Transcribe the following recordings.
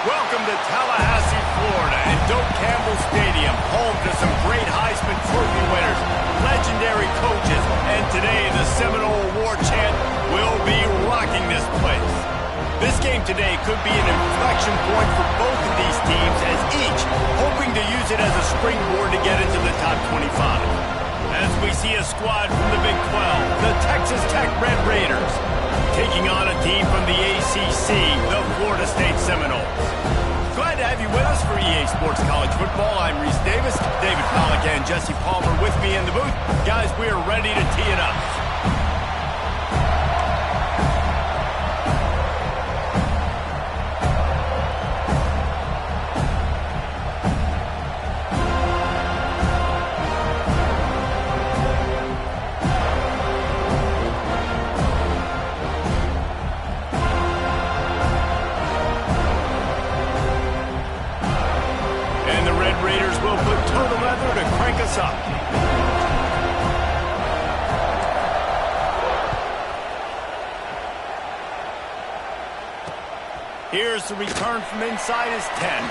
Welcome to Tallahassee, Florida, and Doak Campbell Stadium, home to some great Heisman Trophy winners, legendary coaches, and today the Seminole Award chant will be rocking this place. This game today could be an inflection point for both of these teams, as each hoping to use it as a springboard to get into the top 25. As we see a squad from the Big 12, the Texas Tech Red Raiders, taking on a team from the ACC, the Florida State Seminoles. Glad to have you with us for EA Sports College Football. I'm Reese Davis, David Pollack and Jesse Palmer with me in the booth. Guys, we are ready to tee it up. Up. Here's the return from inside his 10.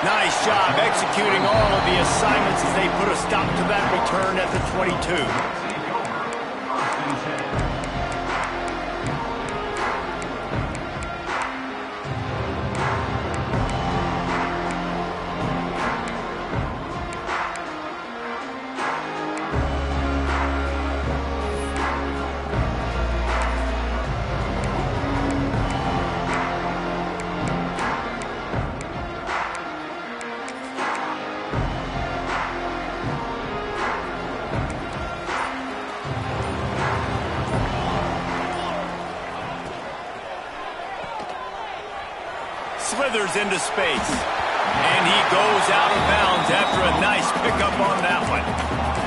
Nice job executing all of the assignments as they put a stop to that return at the 22. Slithers into space, and he goes out of bounds after a nice pickup on that one.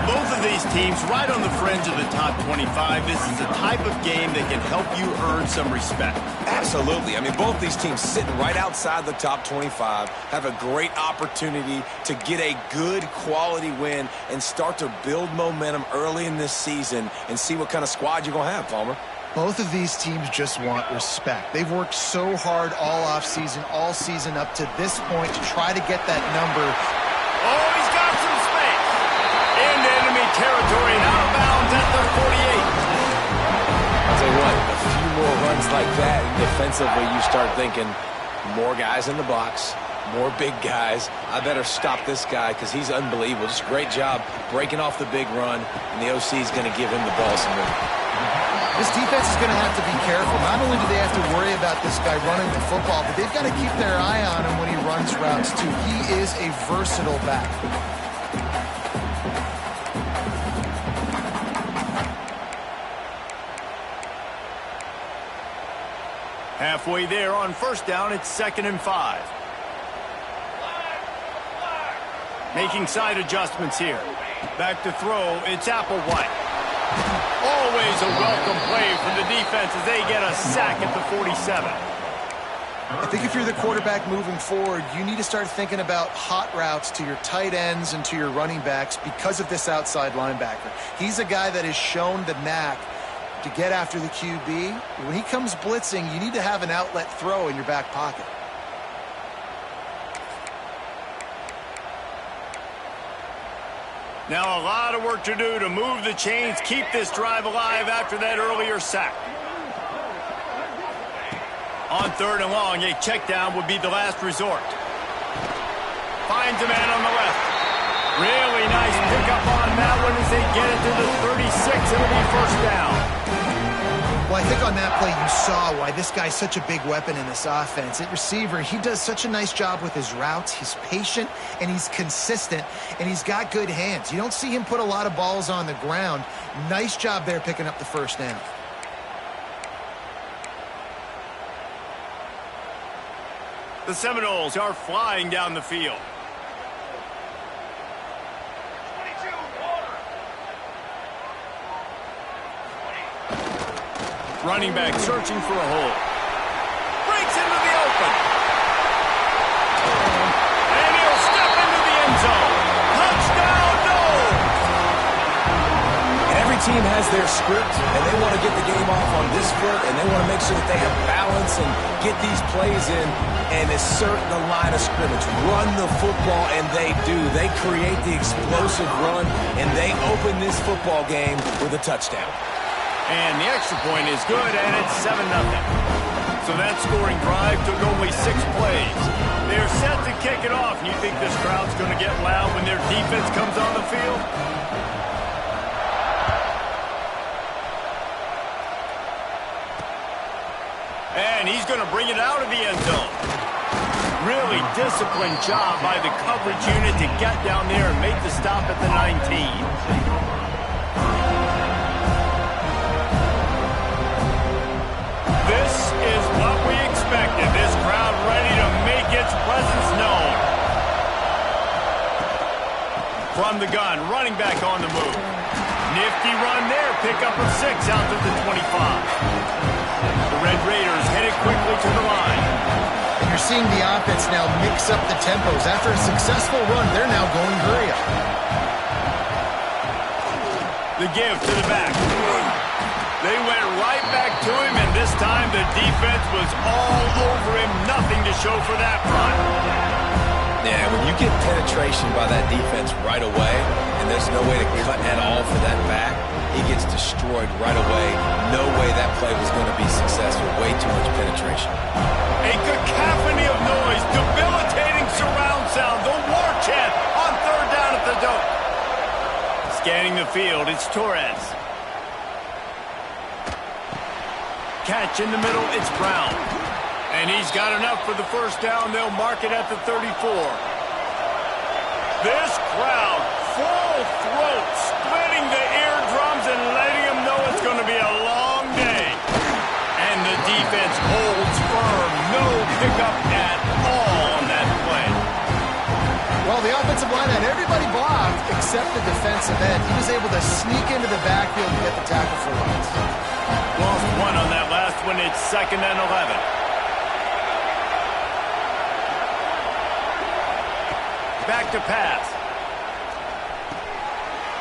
Both of these teams right on the fringe of the top 25. This is a type of game that can help you earn some respect. Absolutely. I mean, both these teams sitting right outside the top 25 have a great opportunity to get a good quality win and start to build momentum early in this season and see what kind of squad you're going to have, Palmer. Both of these teams just want respect. They've worked so hard all offseason, all season up to this point to try to get that number. Oh, he's got some space. Into enemy territory and out of bounds at the 48. I'll tell you what, a few more runs like that, and defensively you start thinking more guys in the box, more big guys. I better stop this guy because he's unbelievable. Just a great job breaking off the big run, and the OC is going to give him the ball some more. This defense is going to have to be careful. Not only do they have to worry about this guy running the football, but they've got to keep their eye on him when he runs routes, too. He is a versatile back. Halfway there on first down, it's 2nd and 5. Making side adjustments here. Back to throw, it's Applewhite. Always a welcome play from the defense as they get a sack at the 47. I think if you're the quarterback moving forward, you need to start thinking about hot routes to your tight ends and to your running backs because of this outside linebacker. He's a guy that has shown the knack to get after the QB. When he comes blitzing, you need to have an outlet throw in your back pocket. Now a lot of work to do to move the chains, keep this drive alive after that earlier sack. On 3rd and long, a check down would be the last resort. Finds a man on the left. Really nice pickup on that one as they get it to the 36. It'll be first down. Well, I think on that play you saw why this guy's such a big weapon in this offense. At receiver, he does such a nice job with his routes. He's patient, and he's consistent, and he's got good hands. You don't see him put a lot of balls on the ground. Nice job there picking up the first down. The Seminoles are flying down the field. Running back searching for a hole. Breaks into the open. And he'll step into the end zone. Touchdown, no! And every team has their script, and they want to get the game off on this foot, and they want to make sure that they have balance and get these plays in and assert the line of scrimmage. Run the football, and they do. They create the explosive run, and they open this football game with a touchdown. And the extra point is good, and it's 7-0. So that scoring drive took only 6 plays. They're set to kick it off, and you think this crowd's going to get loud when their defense comes on the field? And he's going to bring it out of the end zone. Really disciplined job by the coverage unit to get down there and make the stop at the 19. This is what we expected. This crowd ready to make its presence known. From the gun, running back on the move. Nifty run there. Pickup of 6 out to the 25. The Red Raiders headed quickly to the line. You're seeing the offense now mix up the tempos. After a successful run, they're now going hurry up. The give to the back. They went right back to him, and this time the defense was all over him. Nothing to show for that run. Yeah, when you get penetration by that defense right away, and there's no way to cut at all for that back, he gets destroyed right away. No way that play was going to be successful. Way too much penetration. A cacophony of noise, debilitating surround sound. The war chant on 3rd down at the dope. Scanning the field, it's Torres. Catch in the middle, it's Brown. And he's got enough for the first down. They'll mark it at the 34. This crowd, full throat, splitting the eardrums and letting them know it's going to be a long day. And the defense holds firm. No pickup at all on that play. Well, the offensive line had everybody blocked except the defensive end. He was able to sneak into the backfield and get the tackle for loss. Lost 1 on that last one. It's 2nd and 11. Back to pass.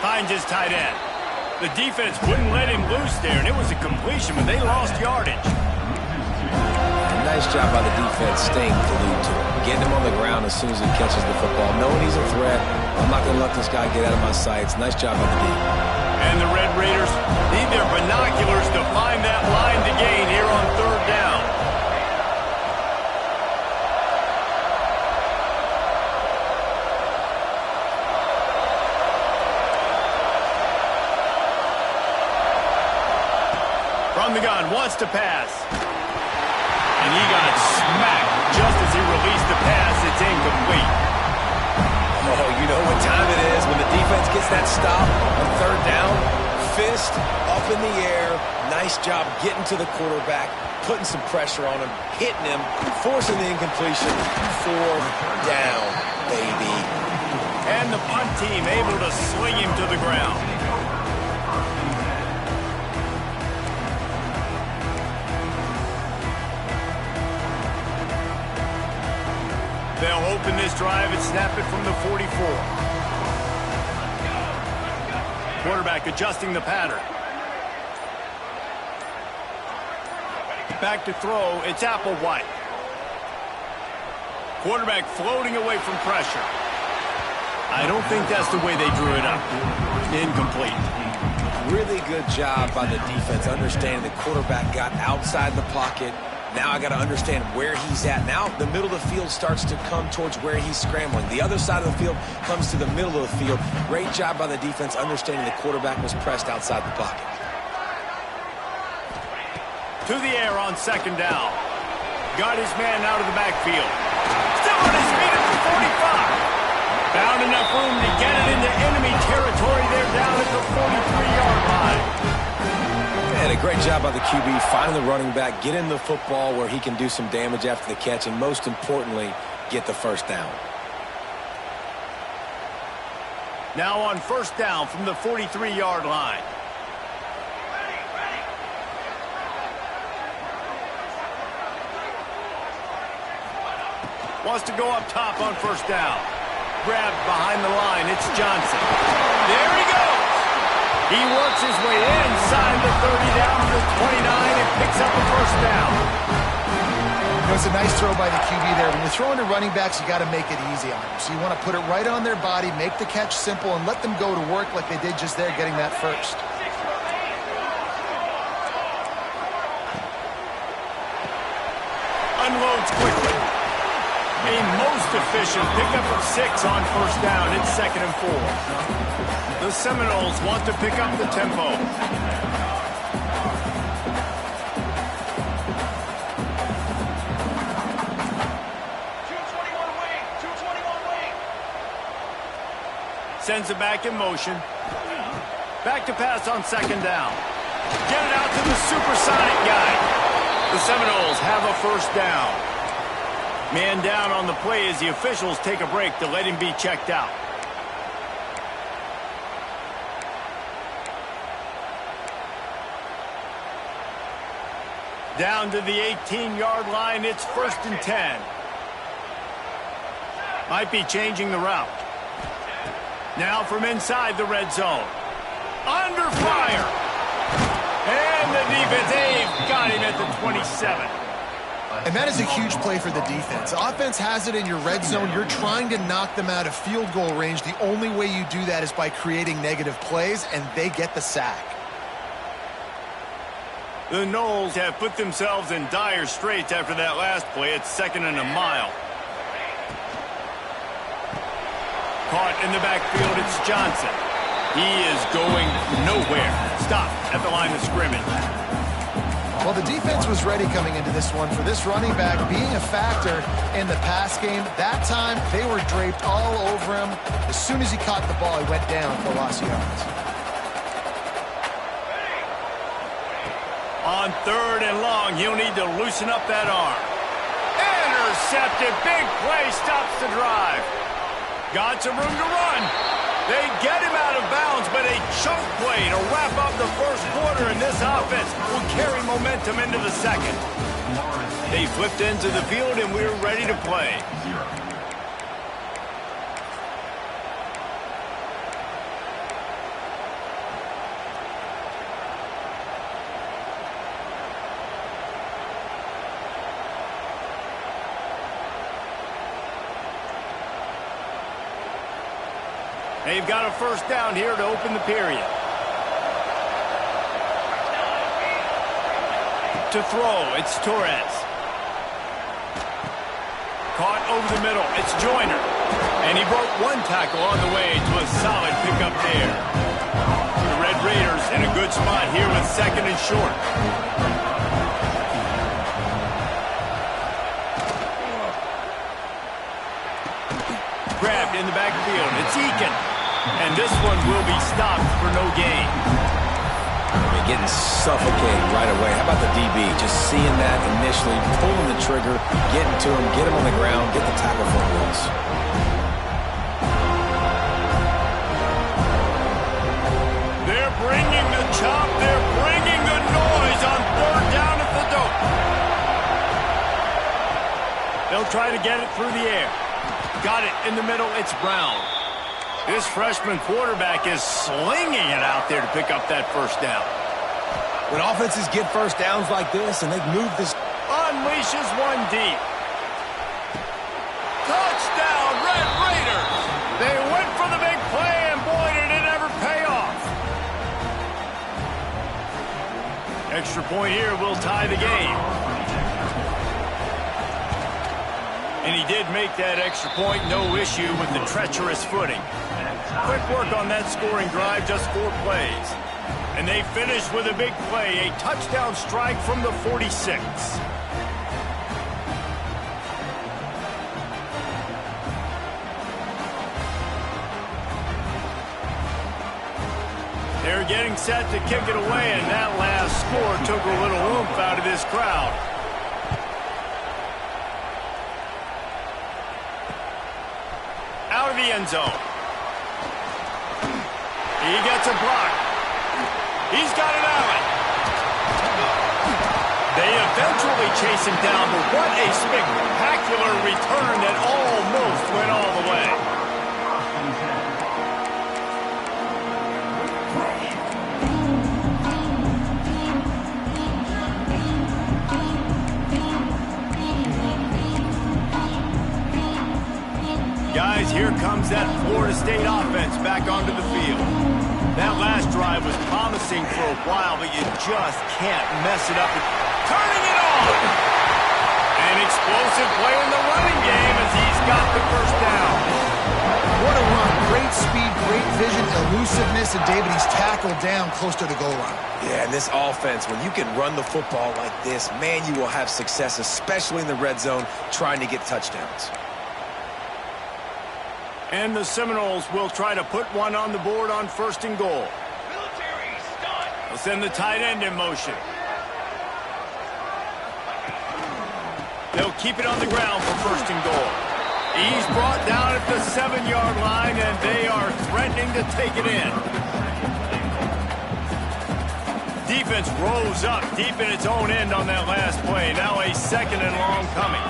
Finds his tight end. The defense wouldn't let him loose there, and it was a completion, but they lost yardage. Nice job by the defense staying glued to him. Getting him on the ground as soon as he catches the football. Knowing he's a threat. I'm not going to let this guy get out of my sights. Nice job by the D. And the Red Raiders need their binoculars to find that line to gain here on 3rd down. From the gun, wants to pass. And he got smacked just as he released the pass. It's incomplete. Oh, you know what time it is when the defense gets that stop on 3rd down. Fist up in the air. Nice job getting to the quarterback, putting some pressure on him, hitting him, forcing the incompletion. 4th down, baby. And the punt team able to sling him to the ground. They'll open this drive and snap it from the 44. Quarterback adjusting the pattern. Back to throw, it's Applewhite. Quarterback floating away from pressure. I don't think that's the way they drew it up. Incomplete. Really good job by the defense, understanding the quarterback got outside the pocket. Now I got to understand where he's at. Now the middle of the field starts to come towards where he's scrambling. The other side of the field comes to the middle of the field. Great job by the defense, understanding the quarterback was pressed outside the pocket. To the air on second down. Got his man out of the backfield. Still on his feet at the 45. Found enough room to get it into enemy territory there down at the 43-yard line. And a great job by the QB finding the running back, get in the football where he can do some damage after the catch, and most importantly, get the first down. Now on first down from the 43-yard line. Wants to go up top on first down. Grabbed behind the line. It's Johnson. There he goes. He works his way inside the 30 down to the 29 and picks up a first down. You know, it's a nice throw by the QB there. When you're throwing to running backs, you got to make it easy on them. So you want to put it right on their body, make the catch simple, and let them go to work like they did just there, getting that first. Unloads quickly. A most efficient pickup of 6 on first down. It's 2nd and 4. The Seminoles want to pick up the tempo. Sends it back in motion. Back to pass on second down. Get it out to the supersonic guy. The Seminoles have a first down. Man down on the play as the officials take a break to let him be checked out. Down to the 18-yard line, it's 1st and 10. Might be changing the route. Now from inside the red zone. Under fire. And the defense, they've got him at the 27. And that is a huge play for the defense. Offense has it in your red zone. You're trying to knock them out of field goal range. The only way you do that is by creating negative plays, and they get the sack. The Noles have put themselves in dire straits after that last play. It's 2nd and a mile. Caught in the backfield, it's Johnson. He is going nowhere. Stopped at the line of scrimmage. Well, the defense was ready coming into this one for this running back being a factor in the pass game. That time, they were draped all over him. As soon as he caught the ball, he went down for lost yards. On 3rd and long, he'll need to loosen up that arm. Intercepted. Big play stops the drive. Got some room to run. They get him out of bounds, but a choke play to wrap up the first quarter, and this offense will carry momentum into the second. They flipped into the field, and we're ready to play. They've got a first down here to open the period. To throw, it's Torres. Caught over the middle, it's Joyner. And he broke one tackle on the way to a solid pickup there. The Red Raiders in a good spot here with 2nd and short. Grabbed in the backfield, it's Eakin. And this one will be stopped for no gain. They're getting suffocated right away. How about the DB? Just seeing that initially, pulling the trigger, getting to him, get him on the ground, get the tackle for a loss. They're bringing the chop. They're bringing the noise on 3rd down at the dope. They'll try to get it through the air. Got it in the middle. It's Brown. This freshman quarterback is slinging it out there to pick up that first down. When offenses get first downs like this and they've moved this... Unleashes one deep. Touchdown, Red Raiders! They went for the big play, and boy, did it ever pay off. Extra point here will tie the game. And he did make that extra point, no issue with the treacherous footing. Quick work on that scoring drive, just 4 plays. And they finished with a big play, a touchdown strike from the 46. They're getting set to kick it away, and that last score took a little oomph out of this crowd. Out of the end zone. He gets a block. He's got an alley. They eventually chase him down, but what a spectacular return that almost went all the way. Guys, here comes that Florida State offense back onto the field. That last drive was promising for a while, but you just can't mess it up. Turning it on! An explosive play in the running game as he's got the first down. What a run. Great speed, great vision, elusiveness, and David, he's tackled down close to the goal line. Yeah, and this offense, when you can run the football like this, man, you will have success, especially in the red zone, trying to get touchdowns. And the Seminoles will try to put one on the board on 1st and goal. They'll send the tight end in motion. They'll keep it on the ground for 1st and goal. He's brought down at the 7-yard line, and they are threatening to take it in. Defense rose up deep in its own end on that last play. Now a 2nd and long coming.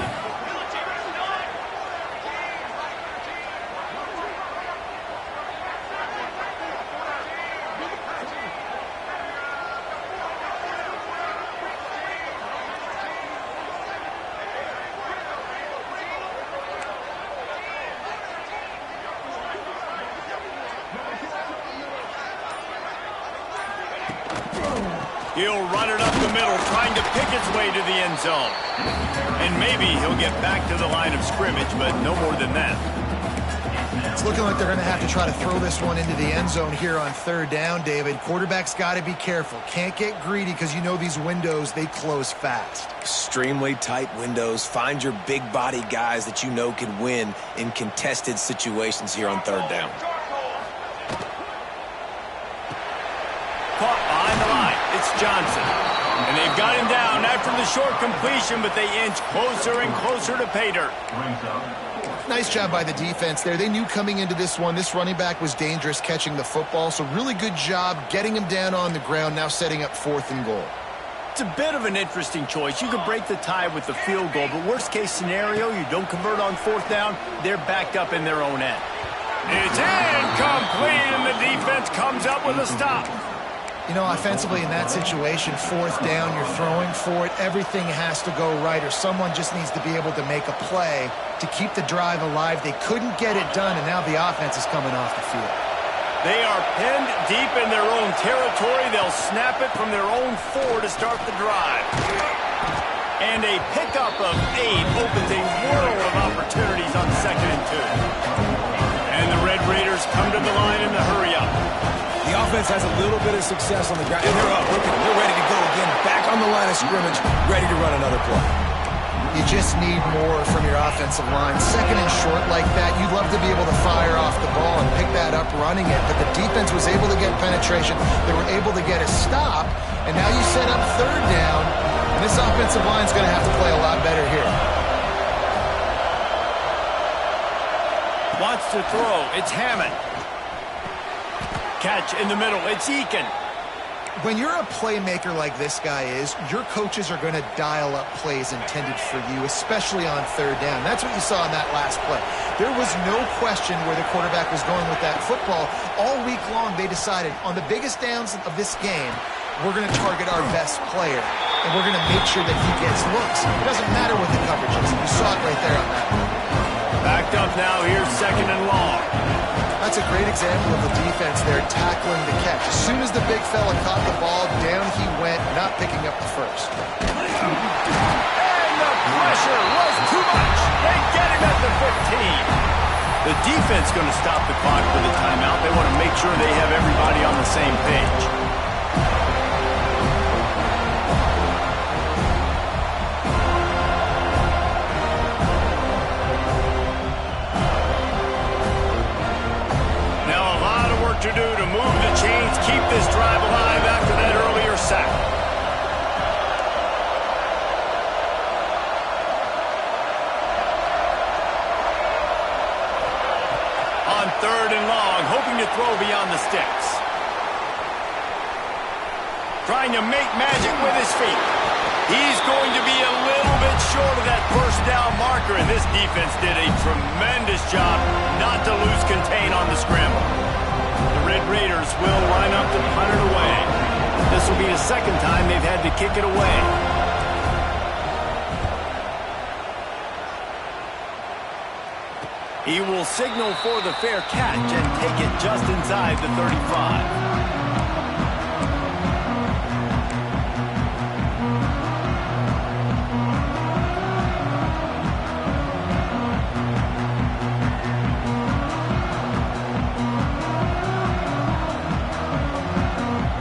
He'll run it up the middle, trying to pick its way to the end zone. And maybe he'll get back to the line of scrimmage, but no more than that. It's looking like they're going to have to try to throw this one into the end zone here on 3rd down, David. Quarterback's got to be careful. Can't get greedy because you know these windows, they close fast. Extremely tight windows. Find your big-body guys that you know can win in contested situations here on 3rd down. Caught behind the line. It's Johnson. And they've got him down after the short completion, but they inch closer and closer to pay dirt. Nice job by the defense there. They knew coming into this one, this running back was dangerous catching the football, so really good job getting him down on the ground, now setting up 4th and goal. It's a bit of an interesting choice. You could break the tie with the field goal, but worst case scenario, you don't convert on 4th down, they're backed up in their own end. It's incomplete, and the defense comes up with a stop. You know, offensively in that situation, 4th down, you're throwing for it. Everything has to go right, or someone just needs to be able to make a play to keep the drive alive. They couldn't get it done, and now the offense is coming off the field. They are pinned deep in their own territory. They'll snap it from their own 4 to start the drive. And a pickup of 8 opens a world of opportunities on 2nd and 2. And the Red Raiders come to the line in the hurry-up. The offense has a little bit of success on the ground, and they're up. They're ready to go again, back on the line of scrimmage, ready to run another play. You just need more from your offensive line. 2nd and short like that, you'd love to be able to fire off the ball and pick that up running it, but the defense was able to get penetration. They were able to get a stop, and now you set up 3rd down, and this offensive line's going to have to play a lot better here. Wants to throw. It's Hammond. Catch in the middle. It's Eakin. When you're a playmaker like this guy is, your coaches are going to dial up plays intended for you, especially on 3rd down. That's what you saw in that last play. There was no question where the quarterback was going with that football. All week long, they decided on the biggest downs of this game, we're going to target our best player, and we're going to make sure that he gets looks. It doesn't matter what the coverage is. You saw it right there on that one. Backed up now, here's 2nd and long. That's a great example of the defense there tackling the catch. As soon as the big fella caught the ball, down he went, not picking up the first. And the pressure was too much. They get him at the 15. The defense going to stop the clock with a timeout. They want to make sure they have everybody on the same page. To do to move the chains, keep this drive alive after that earlier sack. On 3rd and long, hoping to throw beyond the sticks. Trying to make magic with his feet. He's going to be a little bit short of that first down marker, and this defense did a tremendous job not to lose contain on the scramble. The Red Raiders will line up to punt it away. This will be the 2nd time they've had to kick it away. He will signal for the fair catch and take it just inside the 35.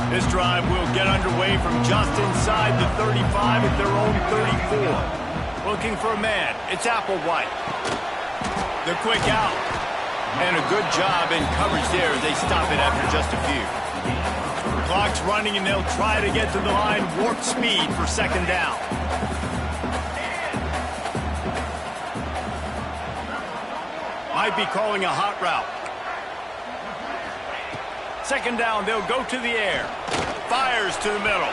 This drive will get underway from just inside the 35 at their own 34. Looking for a man. It's Applewhite. The quick out. And a good job in coverage there as they stop it after just a few. Clock's running and they'll try to get to the line warp speed for 2nd down. Might be calling a hot route. 2nd down, they'll go to the air. Fires to the middle.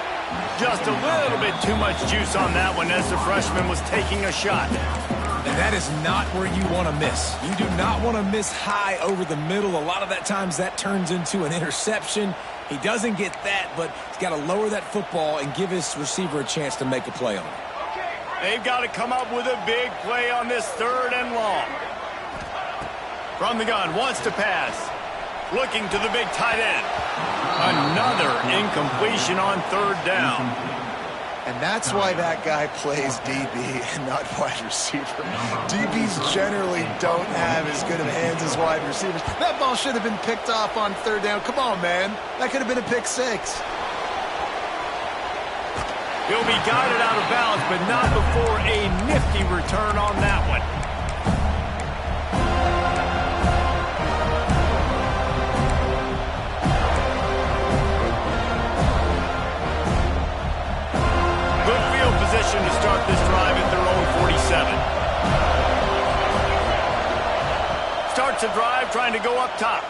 Just a little bit too much juice on that one as the freshman was taking a shot. And that is not where you want to miss. You do not want to miss high over the middle. A lot of that times that turns into an interception. He doesn't get that, but he's got to lower that football and give his receiver a chance to make a play on it. They've got to come up with a big play on this 3rd and long. From the gun, wants to pass. Looking to the big tight end. Another incompletion on 3rd down. And that's why that guy plays DB and not wide receiver. DBs generally don't have as good of hands as wide receivers. That ball should have been picked off on 3rd down. Come on, man. That could have been a pick 6. He'll be guided out of bounds, but not before a nifty return on that one. To start this drive at their own 47. Starts a drive trying to go up top.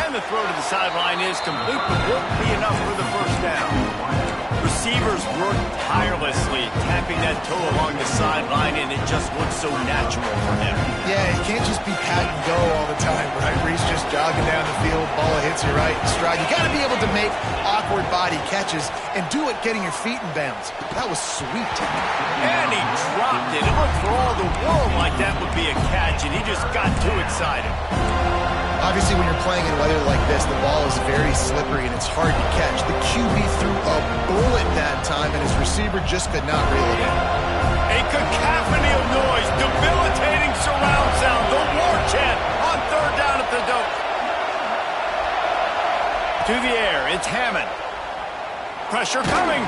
And the throw to the sideline is complete, but won't be enough for the 1st down. Receivers work tirelessly, tapping that toe along the sideline, and it just looks so natural for him. Yeah, he can't just be pat and go all the time, right? Where he's just jogging down the field, ball hits you right in stride. You got to be able to make awkward body catches and do it getting your feet in bounds. That was sweet. And he dropped it. It looked for all the world like that would be a catch, and he just got too excited. Obviously, when you're playing in weather like this, the ball is very slippery and it's hard to catch. The QB threw a bullet that time, and his receiver just could not reel it in. A cacophony of noise, debilitating surround sound, the war chant on 3rd down at the dope. To the air, it's Hammond. Pressure coming.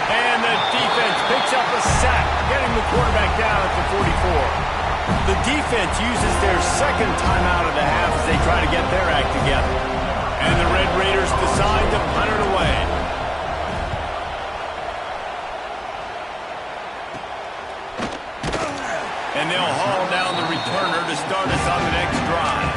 And the defense picks up a sack, getting the quarterback down at the 44. The defense uses their 2nd timeout of the half as they try to get their act together. And the Red Raiders decide to punt it away. And they'll haul down the returner to start us on the next drive.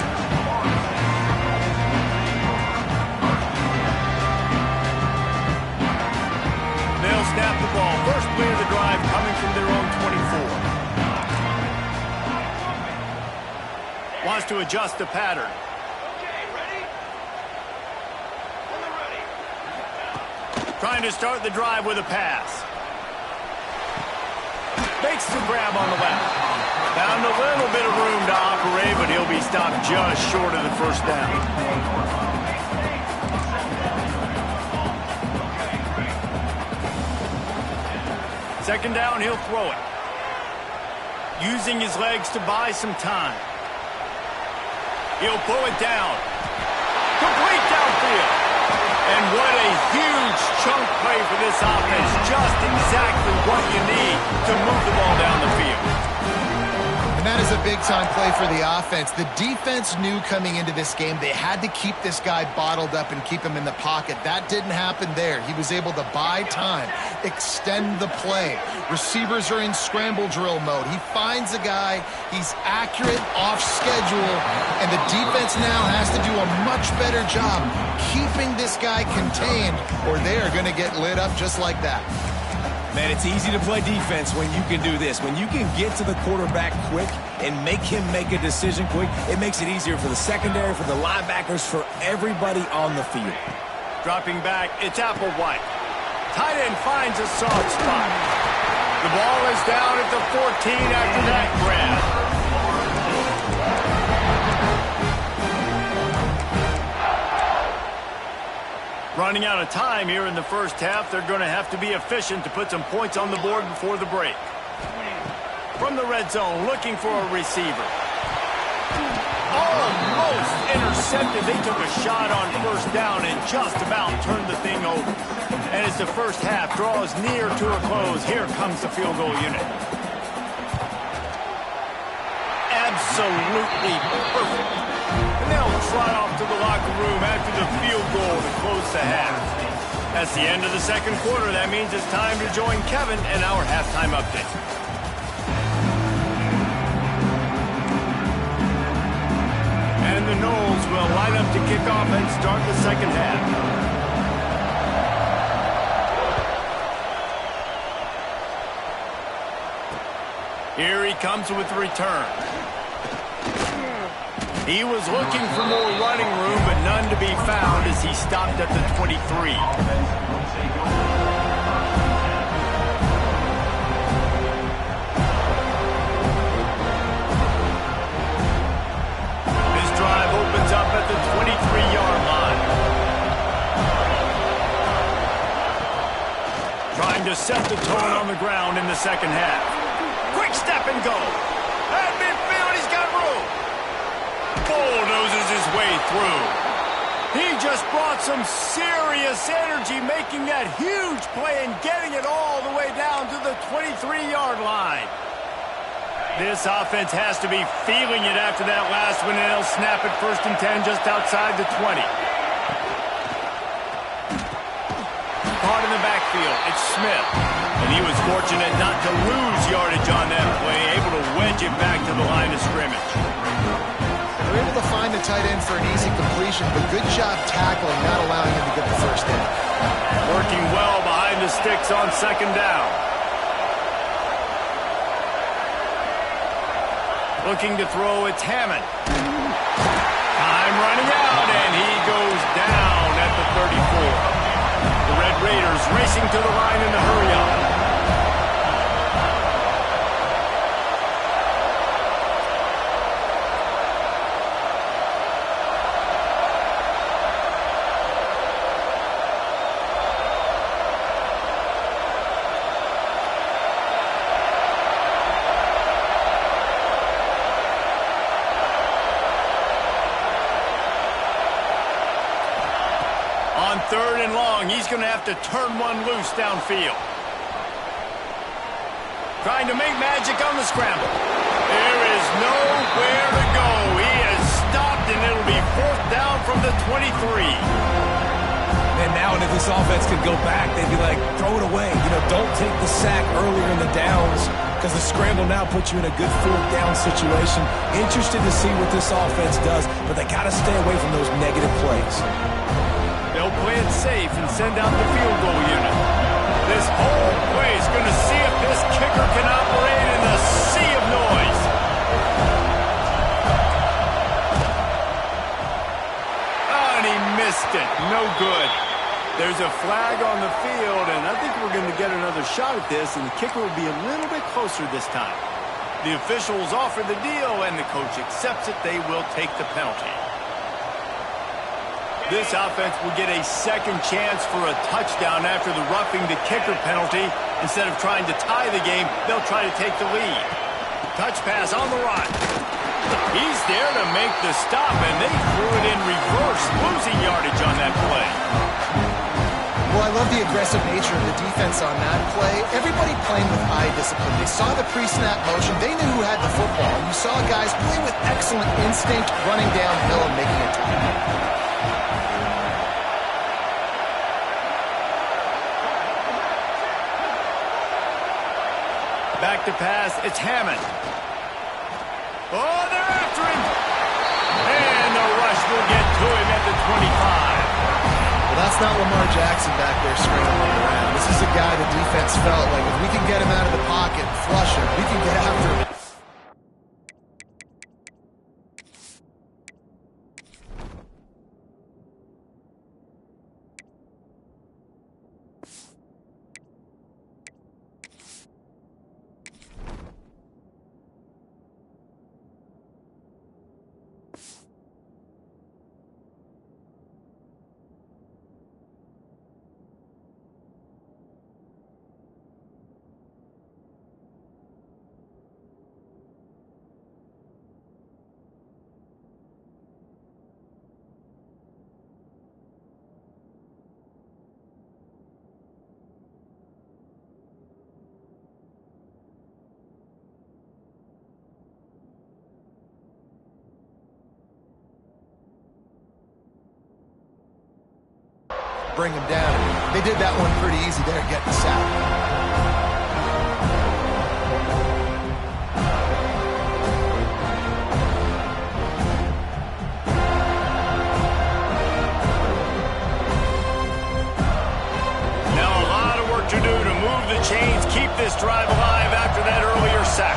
They'll snap the ball. First play of the drive coming from their own 24. Wants to adjust the pattern. Okay, ready? When they're ready. trying to start the drive with a pass. Makes the grab on the left. Found a little bit of room to operate, but he'll be stopped just short of the first down. Second down, he'll throw it. Using his legs to buy some time. He'll pull it down. Complete downfield. And what a huge chunk play for this offense. Just exactly what you need to move the ball down the field. And that is a big-time play for the offense. The defense knew coming into this game they had to keep this guy bottled up and keep him in the pocket. That didn't happen there. He was able to buy time, extend the play. Receivers are in scramble drill mode. He finds a guy, he's accurate, off schedule, and the defense now has to do a much better job keeping this guy contained, or they are going to get lit up just like that. Man, it's easy to play defense when you can do this. When you can get to the quarterback quick and make him make a decision quick, it makes it easier for the secondary, for the linebackers, for everybody on the field. Dropping back, it's Applewhite. Tight end finds a soft spot. The ball is down at the 14 after that grab. Running out of time here in the first half, they're going to have to be efficient to put some points on the board before the break. From the red zone, looking for a receiver. Almost intercepted. They took a shot on first down and just about turned the thing over. And as the first half draws near to a close, here comes the field goal unit. Absolutely perfect. And they'll trot off to the locker room after the field goal to close the half. That's the end of the second quarter. That means it's time to join Kevin and our halftime update. And the Noles will line up to kick off and start the second half. Here he comes with the return. He was looking for more running room, but none to be found as he stopped at the 23. This drive opens up at the 23-yard line. Trying to set the tone on the ground in the second half. Quick step and go. At midfield, he's got room. Bulldozes his way through. He just brought some serious energy, making that huge play and getting it all the way down to the 23-yard line. This offense has to be feeling it after that last one, and they'll snap it 1st and 10 just outside the 20. Caught in the backfield, it's Smith. And he was fortunate not to lose yardage on that play, able to wedge it back to the line of scrimmage. They're able to find the tight end for an easy completion, but good job tackling, not allowing him to get the first down. Working well behind the sticks on second down. Looking to throw, it's Hammond. Time running out, and he goes down at the 34. The Red Raiders racing to the line in the hurry-up. On 3rd and long, he's going to have to turn one loose downfield. Trying to make magic on the scramble. There is nowhere to go. He is stopped, and it'll be 4th down from the 23. And now if this offense could go back, they'd be like, throw it away. You know, don't take the sack earlier in the downs because the scramble now puts you in a good 4th down situation. Interested to see what this offense does, but they got to stay away from those negative plays. They'll play it safe and send out the field goal unit. This whole play is going to see if this kicker can operate in the sea of noise. Oh, and he missed it. No good. There's a flag on the field, and I think we're going to get another shot at this, and the kicker will be a little bit closer this time. The officials offer the deal, and the coach accepts it. They will take the penalty. This offense will get a second chance for a touchdown after the roughing the kicker penalty. Instead of trying to tie the game, they'll try to take the lead. Touch pass on the run. He's there to make the stop, and they threw it in reverse, losing yardage on that play. Well, I love the aggressive nature of the defense on that play. Everybody playing with high discipline. They saw the pre-snap motion. They knew who had the football. You saw guys play with excellent instinct, running downhill and making a tackle. Back to pass, it's Hammond. Oh, they're after him. And the rush will get to him at the 25. Well, that's not Lamar Jackson back there scrambling around. This is a guy the defense felt like if we can get him out of the pocket and flush him, we can get after him. Bring him down. They did that one pretty easy there, getting the sack. Now a lot of work to do to move the chains, keep this drive alive after that earlier sack.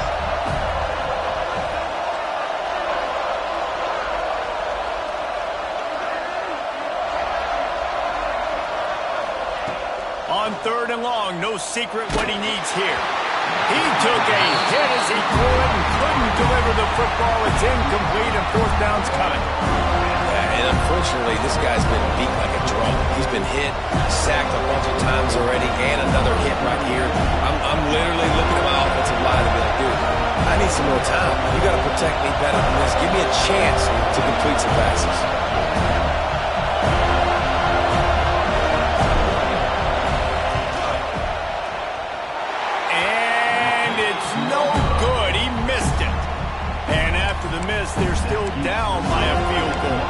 On 3rd and long, no secret what he needs here. He took a hit as he threw it and couldn't deliver the football. It's incomplete and 4th down's coming. Yeah, and unfortunately, this guy's been beat like a drum. He's been hit, sacked a bunch of times already, and another hit right here. I'm literally looking at my offensive line and be like, dude, I need some more time. You got to protect me better than this. Give me a chance to complete some passes. They're still down by a field goal.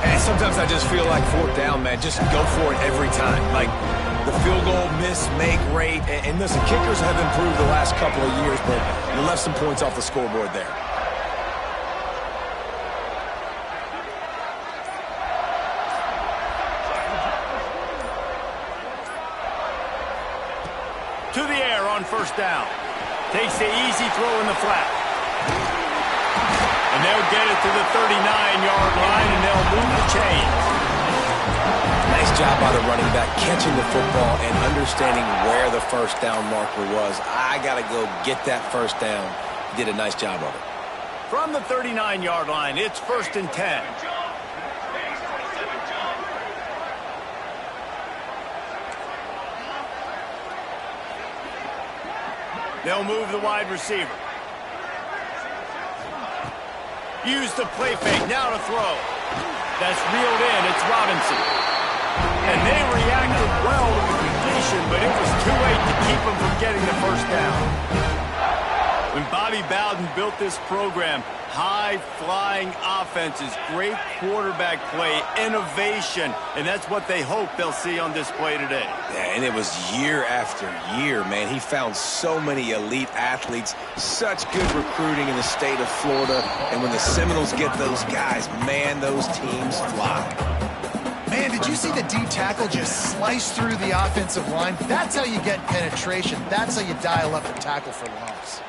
And sometimes I just feel like 4th down, man, just go for it every time. Like the field goal miss, make rate. And listen, kickers have improved the last couple of years, but you left some points off the scoreboard there. To the air on 1st down. Takes the easy throw in the flat. And they'll get it to the 39-yard line, and they'll move the chains. Nice job by the running back, catching the football and understanding where the 1st down marker was. I got to go get that 1st down. He did a nice job of it. From the 39-yard line, it's 1st and 10. They'll move the wide receiver. Use the play fake, now to throw. That's reeled in, it's Robinson. And they reacted well to the completion, but it was too late to keep them from getting the 1st down. When Bobby Bowden built this program, high-flying offenses, great quarterback play, innovation, and that's what they hope they'll see on display today. Yeah, and it was year after year, man. He found so many elite athletes, such good recruiting in the state of Florida, and when the Seminoles get those guys, man, those teams fly. Man, did you see the D tackle just slice through the offensive line? That's how you get penetration. That's how you dial up the tackle for loss.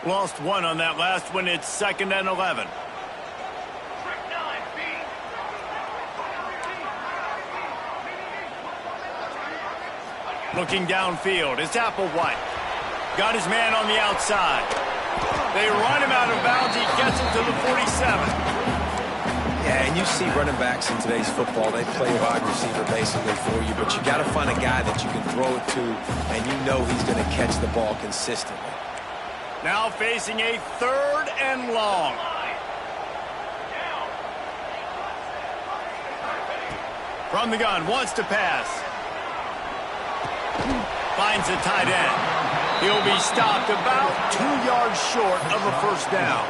Lost one on that last one. It's 2nd and 11. Looking downfield, it's Applewhite. Got his man on the outside. They run him out of bounds. He gets him to the 47. Yeah, and you see running backs in today's football, they play wide receiver basically for you, but you got to find a guy that you can throw it to, and you know he's going to catch the ball consistently. Now facing a 3rd and long. From the gun, wants to pass. Finds a tight end. He'll be stopped about 2 yards short of a first down.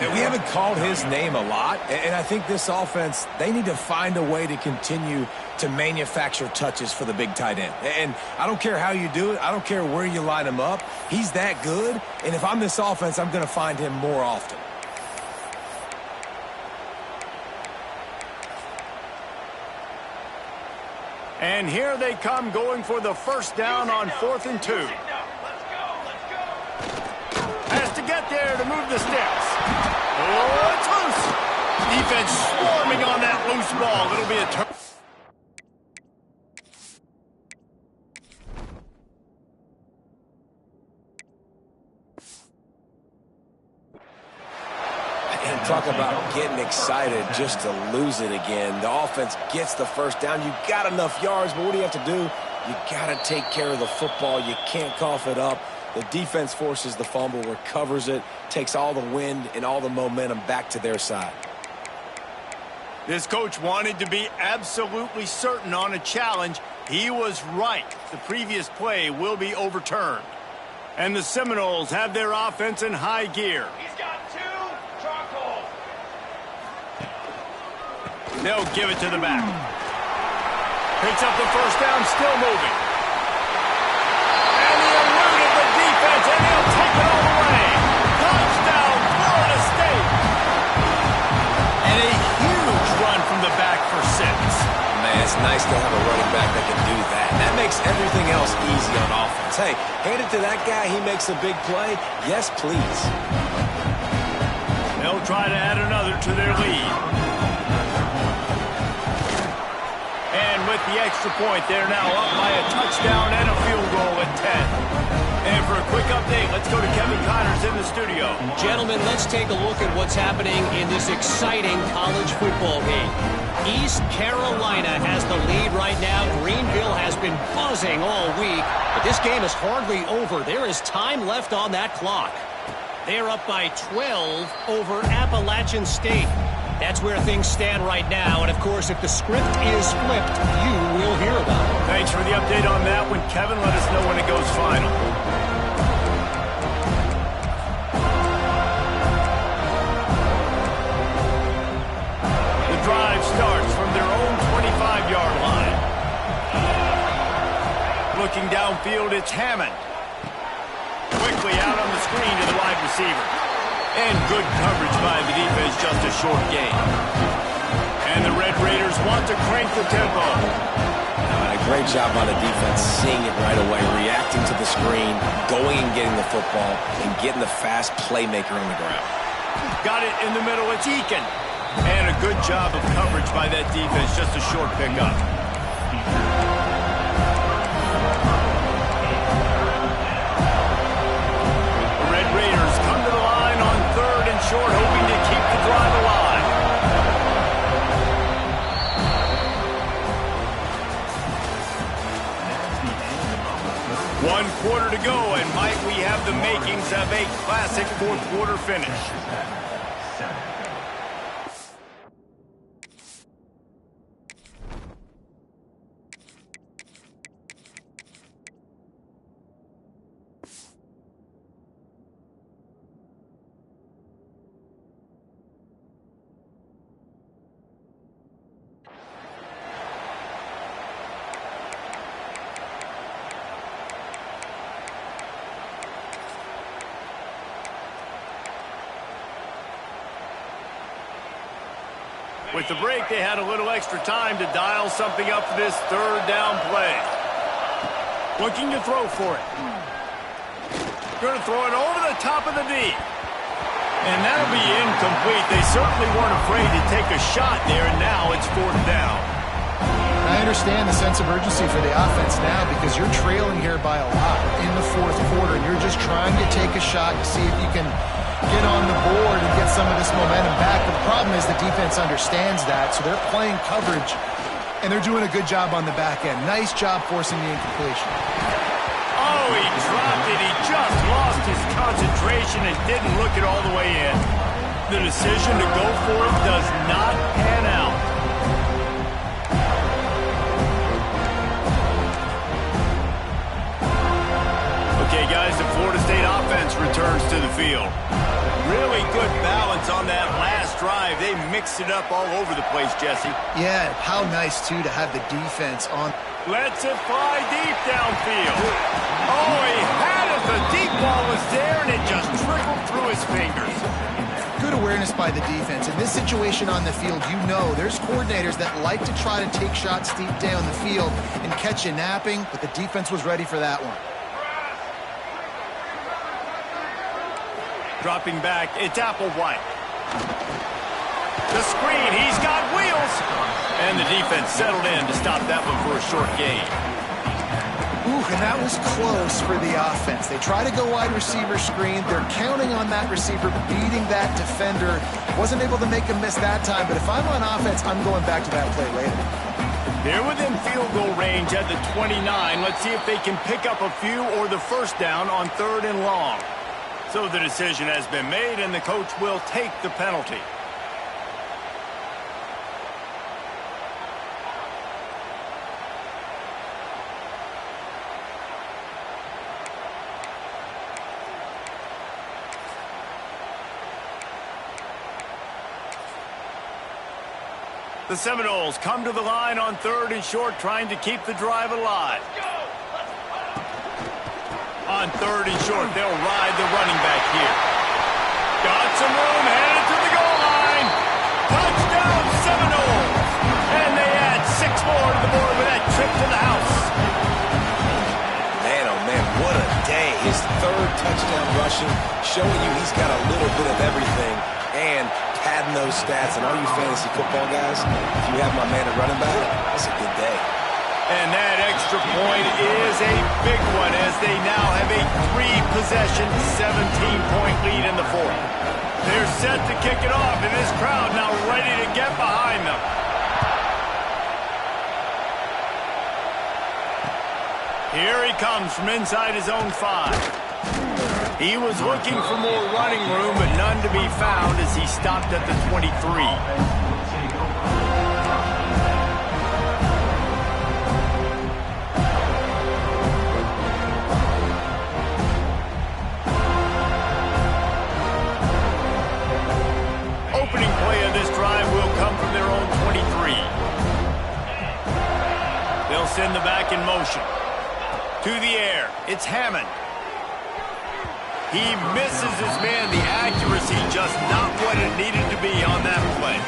And we haven't called his name a lot, and I think this offense, they need to find a way to continue to manufacture touches for the big tight end. And I don't care how you do it. I don't care where you line him up. He's that good, and if I'm this offense, I'm going to find him more often. And here they come going for the first down on 4th and 2. Has to get there to move the sticks. Oh, it's loose. Defense swarming on that loose ball. It'll be a turn. And talk about getting excited just to lose it again. The offense gets the first down. You got enough yards, but what do you have to do? You got to take care of the football. You can't cough it up. The defense forces the fumble, recovers it, takes all the wind and all the momentum back to their side. This coach wanted to be absolutely certain on a challenge. He was right. The previous play will be overturned. And the Seminoles have their offense in high gear. He's got 2, charcoal. They'll give it to the back. Picks up the first down, still moving. And he eluded the defense, and he'll take it all the way. Touchdown, Florida State. And a huge run from the back for 6. Man, it's nice to have a running back that can do that. That makes everything else easy on offense. Hey, hand it to that guy. He makes a big play. Yes, please. They'll try to add another to their lead. And with the extra point, they're now up by a touchdown and a field goal at 10. And for a quick update, let's go to Kevin Connors in the studio. Gentlemen, let's take a look at what's happening in this exciting college football game. East Carolina has the lead right now. Greenville has been buzzing all week, but this game is hardly over. There is time left on that clock. They're up by 12 over Appalachian State. That's where things stand right now, and of course, if the script is flipped, you will hear about it. Thanks for the update on that one, Kevin. Let us know when it goes final. The drive starts from their own 25-yard line. Looking downfield, it's Hammond. Quickly out on the screen to the wide receiver. And good coverage by the defense, just a short gain. And the Red Raiders want to crank the tempo. A great job by the defense, seeing it right away, reacting to the screen, going and getting the football, and getting the fast playmaker on the ground. Got it in the middle, it's Eakin. And a good job of coverage by that defense, just a short pickup. Short, hoping to keep the drive alive. One quarter to go, and might we have the makings of a classic fourth quarter finish. With the break, they had a little extra time to dial something up for this third down play. Looking to throw for it. Going to throw it over the top of the D. And that'll be incomplete. They certainly weren't afraid to take a shot there, and now it's 4th down. I understand the sense of urgency for the offense now because you're trailing here by a lot in the 4th quarter, and you're just trying to take a shot to see if you can get on the board and get some of this momentum back. But the problem is the defense understands that, so they're playing coverage, and they're doing a good job on the back end. Nice job forcing the incompletion. Oh, he dropped it. He just lost his concentration and didn't look it all the way in. The decision to go for it does not pan out. Okay, guys, the Florida State offense returns to the field. Really good balance on that last drive. They mixed it up all over the place, Jesse. Yeah, how nice, too, to have the defense on. Lets it fly deep downfield. Oh, he had it. The deep ball was there, and it just trickled through his fingers. Good awareness by the defense. In this situation on the field, you know there's coordinators that like to try to take shots deep down the field and catch you napping, but the defense was ready for that one. Dropping back, it's Applewhite. The screen, he's got wheels. And the defense settled in to stop that one for a short gain. Ooh, and that was close for the offense. They try to go wide receiver screen. They're counting on that receiver beating that defender. Wasn't able to make him miss that time, but if I'm on offense, I'm going back to that play later. They're within field goal range at the 29. Let's see if they can pick up a few or the first down on 3rd and long. So the decision has been made, and the coach will take the penalty. The Seminoles come to the line on 3rd and short, trying to keep the drive alive. On 3rd and short, they'll ride the running back here. Got some room, headed to the goal line. Touchdown, Seminoles! And they add 6 more to the board with that trip to the house. Man, oh man, what a day. His 3rd touchdown rushing, showing you he's got a little bit of everything and padding those stats. And all you fantasy football guys, if you have my man at running back, that's a good day. And that extra point is a big one as they now have a 3-possession, 17-point lead in the 4th. They're set to kick it off, and this crowd now ready to get behind them. Here he comes from inside his own 5. He was looking for more running room, but none to be found as he stopped at the 23. Opening play of this drive will come from their own 23. They'll send the back in motion. To the air, it's Hammond. He misses his man. The accuracy just not what it needed to be on that play.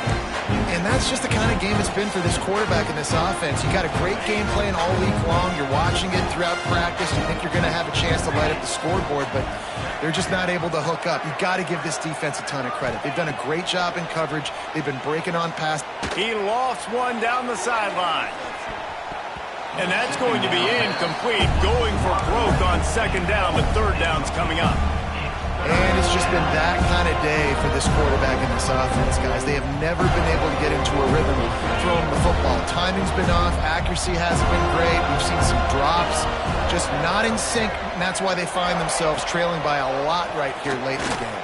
And that's just the kind of game it's been for this quarterback in this offense. You got a great game plan all week long. You're watching it throughout practice. You think you're going to have a chance to light up the scoreboard, but they're just not able to hook up. You got to give this defense a ton of credit. They've done a great job in coverage. They've been breaking on pass. He lost one down the sideline. And that's going to be incomplete. Going for broke on 2nd down, but 3rd down's coming up. And it's just been that kind of day for this quarterback in this offense, guys. They have never been able to get into a rhythm throwing the football. Timing's been off. Accuracy hasn't been great. We've seen some drops. Just not in sync, and that's why they find themselves trailing by a lot right here late in the game.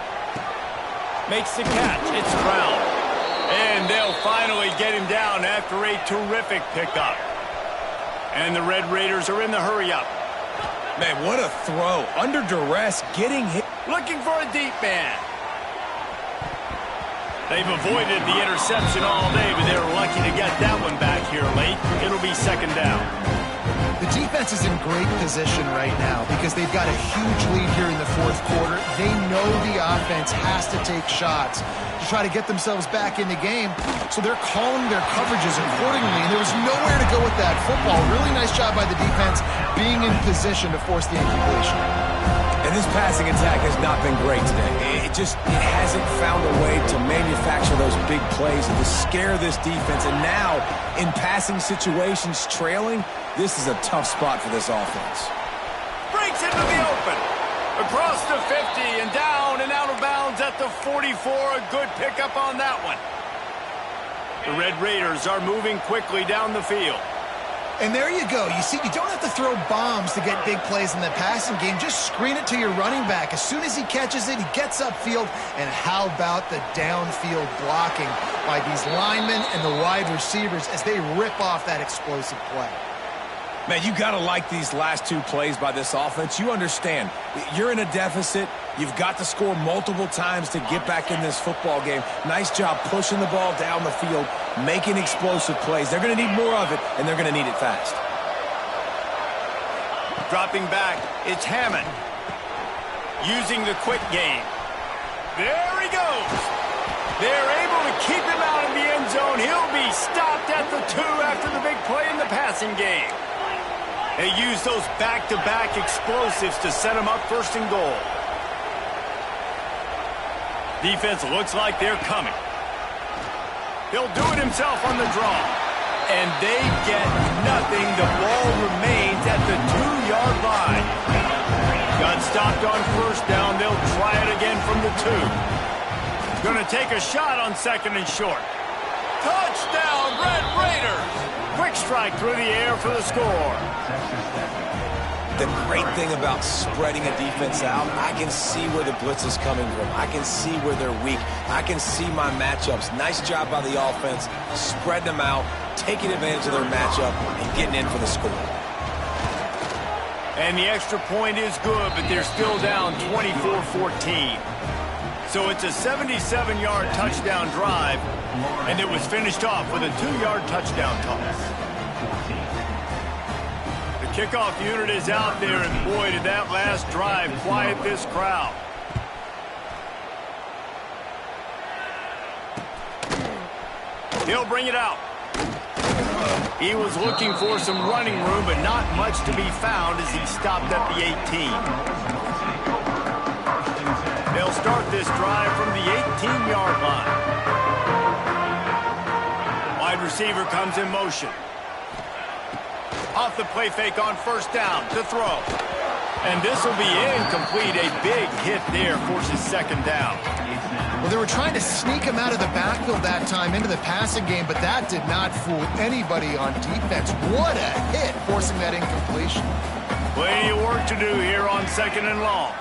Makes the catch. It's Brown. And they'll finally get him down after a terrific pickup. And the Red Raiders are in the hurry-up. Man, what a throw. Under duress, getting hit. Looking for a deep man. They've avoided the interception all day, but they're lucky to get that one back here late. It'll be 2nd down. The defense is in great position right now because they've got a huge lead here in the 4th quarter. They know the offense has to take shots to try to get themselves back in the game, so they're calling their coverages accordingly, and there was nowhere to go with that football. Really nice job by the defense being in position to force the incompletion. And And this passing attack has not been great today. It hasn't found a way to manufacture those big plays and to scare this defense. And now, in passing situations, trailing, this is a tough spot for this offense. Breaks into the open. Across the 50 and down and out of bounds at the 44. A good pickup on that one. The Red Raiders are moving quickly down the field. And there you go. You see, you don't have to throw bombs to get big plays in the passing game. Just screen it to your running back. As soon as he catches it, he gets upfield. And how about the downfield blocking by these linemen and the wide receivers as they rip off that explosive play? Man, you got to like these last two plays by this offense. You understand, you're in a deficit. You've got to score multiple times to get back in this football game. Nice job pushing the ball down the field, making explosive plays. They're going to need more of it, and they're going to need it fast. Dropping back, it's Hammond. Using the quick game. There he goes. They're able to keep him out in the end zone. He'll be stopped at the 2 after the big play in the passing game. They use those back-to-back explosives to set them up first and goal. Defense looks like they're coming. He'll do it himself on the draw. And they get nothing. The ball remains at the 2-yard line. Got stopped on first down. They'll try it again from the 2. Going to take a shot on second and short. Touchdown, Red Raiders! Quick strike through the air for the score. The great thing about spreading a defense out, I can see where the blitz is coming from. I can see where they're weak. I can see my matchups. Nice job by the offense, spreading them out, taking advantage of their matchup, and getting in for the score. And the extra point is good, but they're still down 24-14. So it's a 77-yard touchdown drive, and it was finished off with a 2-yard touchdown toss. The kickoff unit is out there, and boy, did that last drive quiet this crowd. He'll bring it out. He was looking for some running room, but not much to be found as he stopped at the 18. They'll start this drive from the 18-yard line. Wide receiver comes in motion. Off the play fake on first down to throw. And this will be incomplete. A big hit there forces second down. Well, they were trying to sneak him out of the backfield that time into the passing game, but that did not fool anybody on defense. What a hit, forcing that incompletion. Plenty of work to do here on second and long.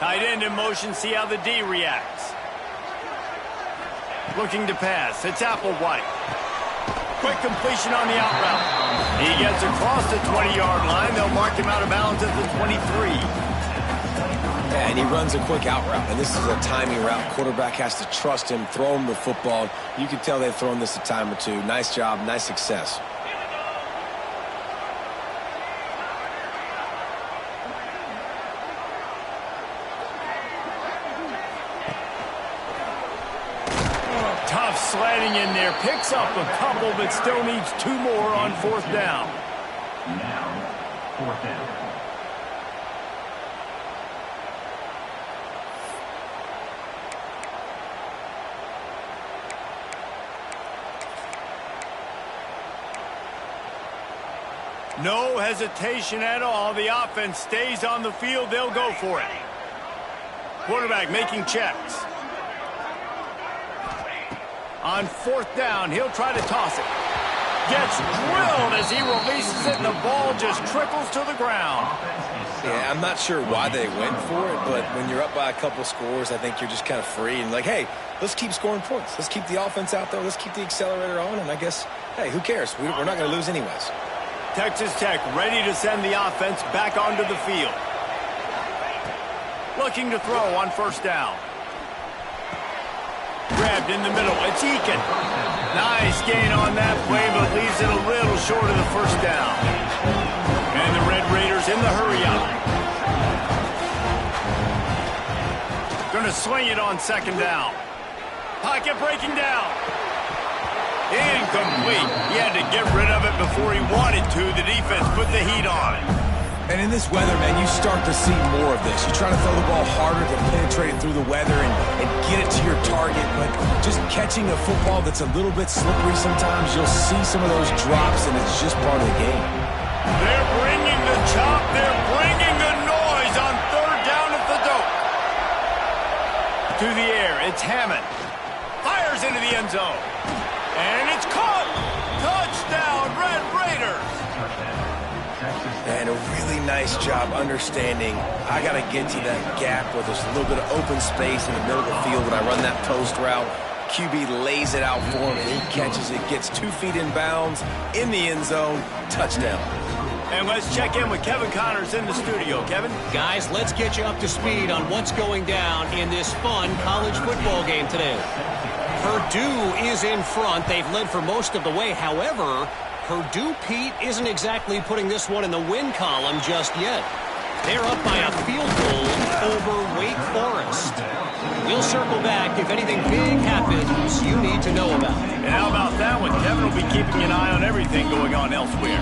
Tight end in motion, see how the D reacts. Looking to pass, it's Applewhite. Quick completion on the out route. He gets across the 20-yard line. They'll mark him out of bounds at the 23. And he runs a quick out route, and this is a timing route. Quarterback has to trust him, throw him the football. You can tell they've thrown this a time or two. Nice job, nice success. Tough sledding in there. Picks up a couple, but still needs 2 more on fourth down. Now, fourth down. No hesitation at all. The offense stays on the field. They'll go for it. Quarterback making checks. On fourth down, he'll try to toss it. Gets drilled as he releases it, and the ball just trickles to the ground. Yeah, I'm not sure why they went for it, but when you're up by a couple scores, I think you're just kind of free and like, hey, let's keep scoring points. Let's keep the offense out there. Let's keep the accelerator on, and I guess, hey, who cares? We're not going to lose anyways. Texas Tech ready to send the offense back onto the field. Looking to throw on first down. Grabbed in the middle. It's Eakin. Nice gain on that play, but leaves it a little short of the first down. And the Red Raiders in the hurry up. Going to swing it on second down. Pocket breaking down. Incomplete. He had to get rid of it before he wanted to. The defense put the heat on it. And in this weather, man, you start to see more of this. You try to throw the ball harder to penetrate it through the weather and get it to your target, but just catching a football that's a little bit slippery sometimes, you'll see some of those drops, and it's just part of the game. They're bringing the chop. They're bringing the noise on third down at the dope. To the air, it's Hammond. Fires into the end zone. And it's caught. Touchdown, Red Raiders. And a really nice job understanding I got to get to that gap where there's a little bit of open space in the middle of the field when I run that post route. QB lays it out for him, and he catches it, gets 2 feet in bounds, in the end zone, touchdown. And let's check in with Kevin Connors in the studio. Kevin? Guys, let's get you up to speed on what's going down in this fun college football game today. Purdue is in front. They've led for most of the way. However, Purdue, Pete, isn't exactly putting this one in the win column just yet. They're up by a field goal over Wake Forest. We'll circle back if anything big happens you need to know about. And how about that one? Kevin will be keeping an eye on everything going on elsewhere.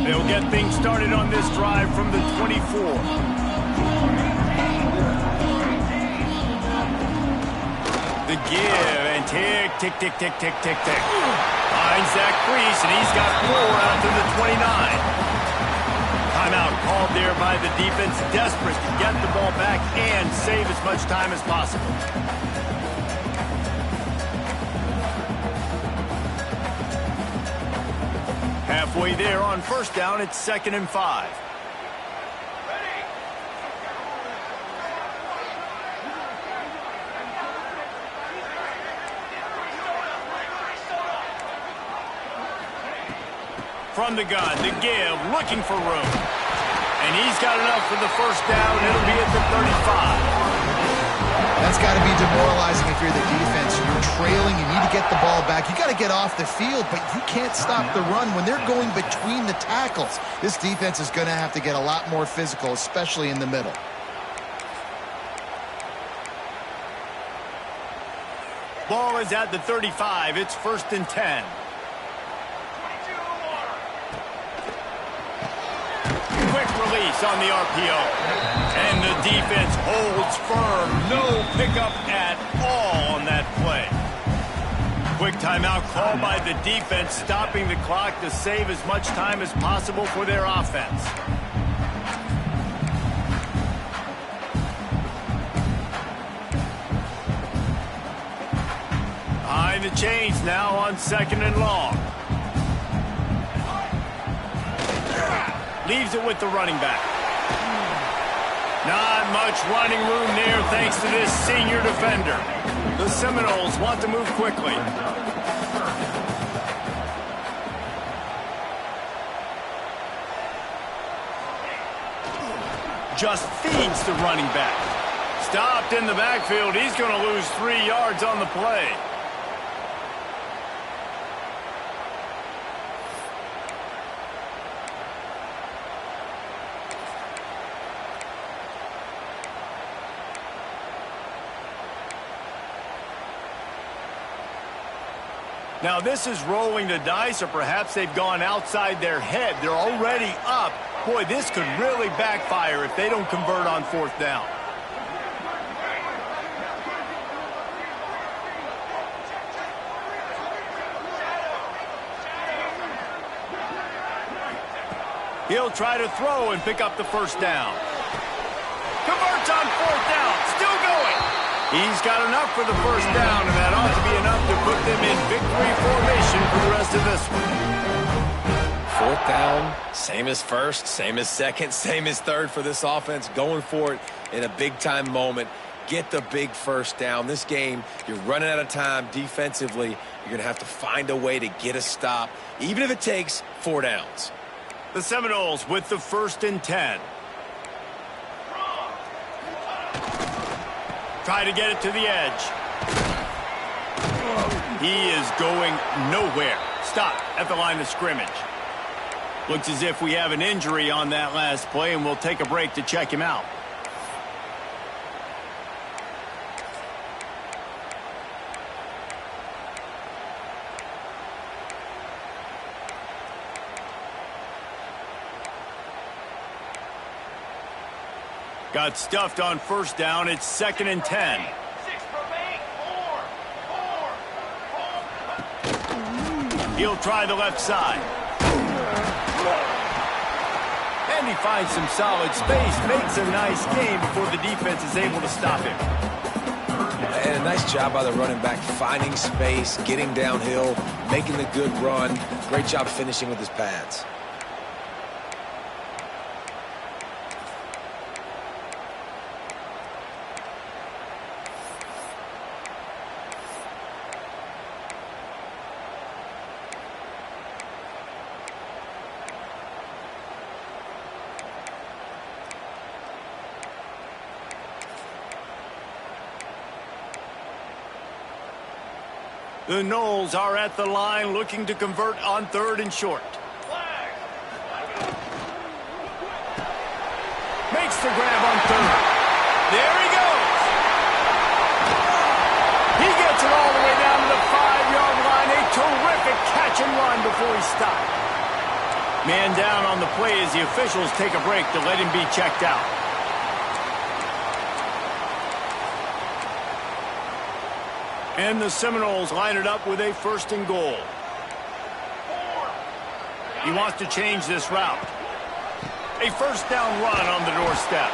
They'll get things started on this drive from the 24. The give, and tick, tick, tick, tick, tick, tick, tick. Finds Zach Priest, and he's got 4 out to the 29. Timeout called there by the defense, desperate to get the ball back and save as much time as possible. Halfway there on first down, it's 2nd and 5. From the gun, the give, looking for room. And he's got enough for the first down. It'll be at the 35. That's got to be demoralizing if you're the defense. You're trailing, you need to get the ball back. You got to get off the field, but you can't stop the run when they're going between the tackles. This defense is going to have to get a lot more physical, especially in the middle. Ball is at the 35. It's 1st and 10. Release on the RPO. And the defense holds firm. No pickup at all on that play. Quick timeout called by the defense, stopping the clock to save as much time as possible for their offense. Behind the chains now on 2nd and long. Leaves it with the running back. Not much running room there thanks to this senior defender. The Seminoles want to move quickly. Just feeds the running back. Stopped in the backfield. He's going to lose 3 yards on the play. Now, this is rolling the dice, or perhaps they've gone outside their head. They're already up. Boy, this could really backfire if they don't convert on 4th down. He'll try to throw and pick up the first down. Converts on 4th down. Still going. He's got enough for the first down, and that ought to be enough to put them in victory formation for the rest of this one. 4th down, same as 1st, same as 2nd, same as 3rd for this offense. Going for it in a big-time moment. Get the big first down. This game, you're running out of time defensively. You're going to have to find a way to get a stop, even if it takes 4 downs. The Seminoles with the 1st and 10. Try to get it to the edge. He is going nowhere. Stop at the line of scrimmage. Looks as if we have an injury on that last play, and we'll take a break to check him out. Got stuffed on first down. It's 2nd and 10. He'll try the left side. And he finds some solid space. Makes a nice game before the defense is able to stop him. And a nice job by the running back, finding space, getting downhill, making the good run. Great job finishing with his pads. The Noles are at the line looking to convert on 3rd and short. Makes the grab on 3rd. There he goes. He gets it all the way down to the 5-yard line. A terrific catch and run before he stopped. Man down on the play as the officials take a break to let him be checked out. And the Seminoles line it up with a 1st and goal. He wants to change this route. A 1st down run on the doorstep.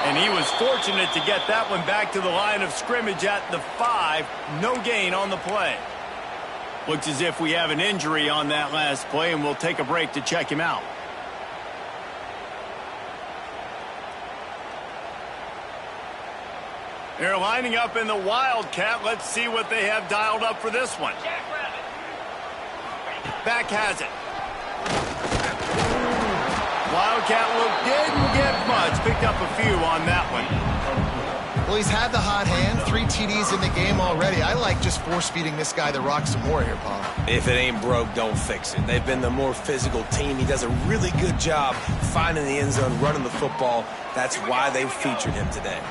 And he was fortunate to get that one back to the line of scrimmage at the 5. No gain on the play. Looks as if we have an injury on that last play, and we'll take a break to check him out. They're lining up in the Wildcat. Let's see what they have dialed up for this one. Back has it. Wildcat look didn't get much. Picked up a few on that one. Well, he's had the hot hand, 3 TDs in the game already. I like just force-feeding this guy the rock some more here, Paul. If it ain't broke, don't fix it. They've been the more physical team. He does a really good job finding the end zone, running the football. That's why they've featured him today.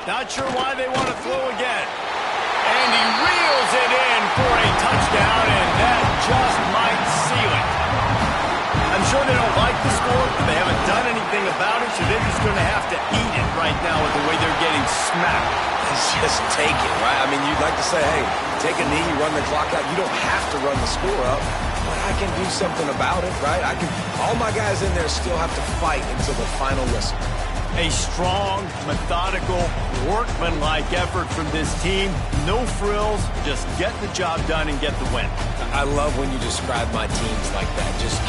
Not sure why they want to throw again. And he reels it in for a touchdown, and that just might seal it. I'm sure they don't like the score, but they haven't done anything about it, so they're just going to have to eat it right now with the way they're getting smacked. Just take it, right? I mean, you'd like to say, hey, take a knee, run the clock out. You don't have to run the score up, but I can do something about it, right? All my guys in there still have to fight until the final whistle. A strong, methodical, workmanlike effort from this team. No frills, just get the job done and get the win. I love when you describe my teams like that. Just